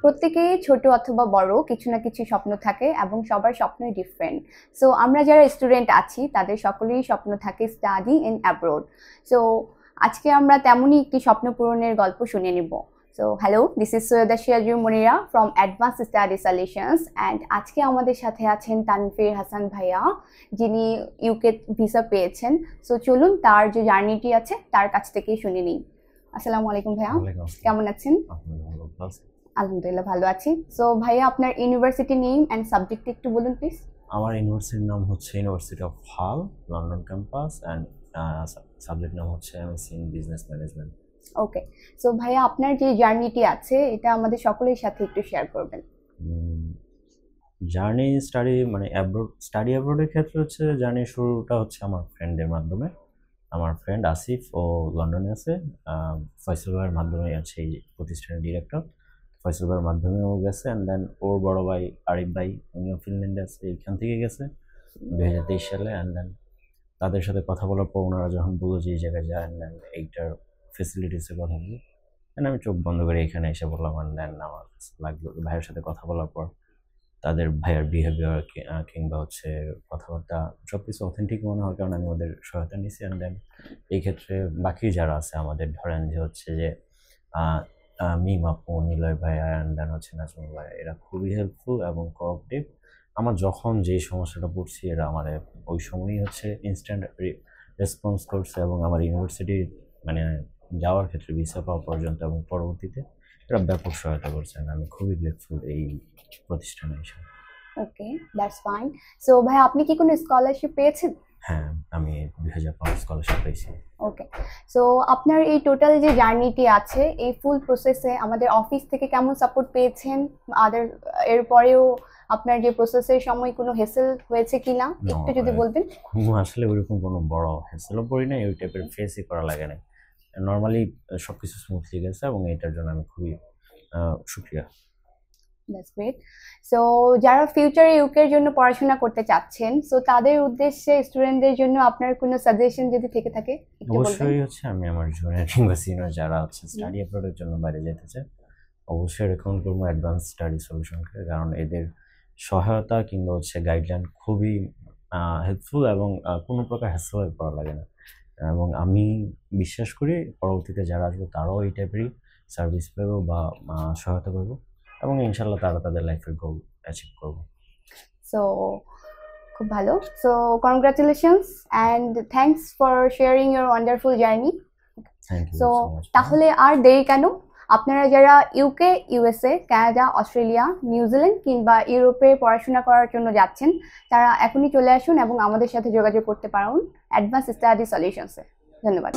প্রত্যেকেই ছোট অথবা বড় কিছু না কিছু স্বপ্ন থাকে এবং সবার স্বপ্নই ডিফারেন্ট। সো আমরা যারা স্টুডেন্ট আছি তাদের সকলেরই স্বপ্ন থাকে স্টাডি ইন অ্যাব্রোড। সো আজকে আমরা তেমনই একটি স্বপ্ন পূরণের গল্প শুনে নিব। So hello, this is Syeda Siazur Monira from Advance Study Solutions and আজকে আমাদের সাথে আছেন তানভীর হাসান ভাইয়া, যিনি ইউকে ভিসা পেয়েছেন। সো চলুন তার যে জার্নিটি আছে তার কাছ থেকেই শুনে নিই। আসসালামু আলাইকুম ভাইয়া, কেমন আছেন? আলহামদুলিল্লাহ ভালো আছি। সো ভাইয়া আপনার ইউনিভার্সিটি নেম এন্ড সাবজেক্ট একটু বলুন প্লিজ। আমার ইউনিভার্সিটির নাম হচ্ছে ইউনিভার্সিটি অফ হাল, লন্ডন ক্যাম্পাস, এন্ড সাবজেক্ট নাম হচ্ছে MSc in business management. Okay, so ভাইয়া আপনার যে জার্নিটি আছে এটা আমাদের সকলের সাথে একটু শেয়ার করবেন। জার্নি স্টাডি অ্যাব্রোডের ক্ষেত্রে হচ্ছে জার্নি শুরুটা হচ্ছে আমার ফ্রেন্ডের মাধ্যমে। আমার ফ্রেন্ড আসিফ ও লন্ডনে আছে, ফয়সাল ভাইয়ের মাধ্যমে আছে এই প্রতিষ্ঠানের ডিরেক্টর। ফয়সাল ভাইয়ের মাধ্যমে ও গেছে, অ্যান্ড দেন ওর বড় ভাই আরিফ ভাই, উনিও ফিনল্যান্ডে আছে, এইখান থেকে গেছে 2023 সালে। অ্যান্ড দেন তাদের সাথে কথা বলার পর ওনারা যখন বললো যে এই জায়গায় যায়, অ্যান্ড দেন এইটার ফেসিলিটিসের কথা বলি, অ্যান্ড আমি চোখ বন্ধ করে এখানে এসে বললাম। অ্যান্ড দেন আমার লাগলো ভাইয়ের সাথে কথা বলার পর তাদের ভাইয়ের বিহেভিয়ার কিংবা হচ্ছে কথাবার্তা সব কিছু অথেন্টিক মনে হয়, কারণ আমি ওদের সহায়তা নিয়েছি। অ্যান্ড দেন এই ক্ষেত্রে বাকি যারা আছে আমাদের, ধরেন যে হচ্ছে যে মিম আপু, নিলয় ভাইয়া, অ্যান্ড দেন হচ্ছে নাজমুল ভাইয়া, এরা খুবই হেল্পফুল এবং কোঅপারেটিভ। আমার যখন যেই সমস্যাটা পড়ছি এরা আমার ওই সময়ই হচ্ছে ইনস্ট্যান্ট রেসপন্স করছে, এবং আমার ইউনিভার্সিটি মানে যাওয়ার ক্ষেত্রে ভিসা পাওয়া পর্যন্ত এবং পরবর্তীতে এরা ব্যাপক সহায়তা করছেন। আমি খুবই গ্রেটফুল এই প্রতিষ্ঠানে হিসেবে। ওকে, দ্যাটস ফাইন। সো ভাই আপনি কি কোনো স্কলারশিপ পেয়েছেন? হ্যাঁ, আমি 2005 স্কলারশিপ পেয়েছি। ওকে, সো আপনার এই টোটাল যে জার্নিটি আছে এই ফুল প্রসেসে আমাদের অফিস থেকে কেমন সাপোর্ট পেয়েছেন? এরপরেও আপনার যে প্রসেসের সময় কোনো হেসেল হয়েছে কিনা একটু যদি বলবেন। আসলে ওইরকম কোনো বড় হেসেলও পড়ি নাই, ওই টাইপের ফেসই করা লাগে না। নর্মালি সবকিছু স্মুথলি গেছে, এবং এটার জন্য আমি খুবই শুকরিয়া। That's great. সো যারা ফিউচারে ইউকের জন্য পড়াশোনা করতে চাচ্ছেন, সো তাদের উদ্দেশ্যে স্টুডেন্টদের জন্য আপনার কোনো সাজেশন যদি থেকে থাকে একটু বলবেন। অবশ্যই হচ্ছে আমি আমার জুনিয়র কিংবা সিনিয়র যারা হচ্ছে স্টাডি অ্যাব্রোডের জন্য বাইরে যেতে চায়, অবশ্যই রেকমেন্ড করবো অ্যাডভান্স স্টাডি সলিউশনকে, কারণ এদের সহায়তা কিংবা হচ্ছে গাইডলাইন খুবই হেল্পফুল, এবং কোনো প্রকার হ্যাসেল করা লাগে না। এবং আমি বিশ্বাস করি পরবর্তীতে যারা আসবে তারাও এই টাইপেরই সার্ভিস পাবো বা সহায়তা পাবো, এবং ইনশাল্লাহ তারা তাদের লাইফের গোল অ্যাচিভ করবো। সো খুব ভালো। So congratulations and thanks for sharing your wonderful journey. So তাহলে আর দেরি কেন, আপনারা যারা UK, USA, Canada, Australia, New Zealand কিংবা ইউরোপে পড়াশোনা করার জন্য যাচ্ছেন তারা এখনই চলে আসুন এবং আমাদের সাথে যোগাযোগ করতে পারুন অ্যাডভান্স স্টাডি সলিউশনসে। ধন্যবাদ।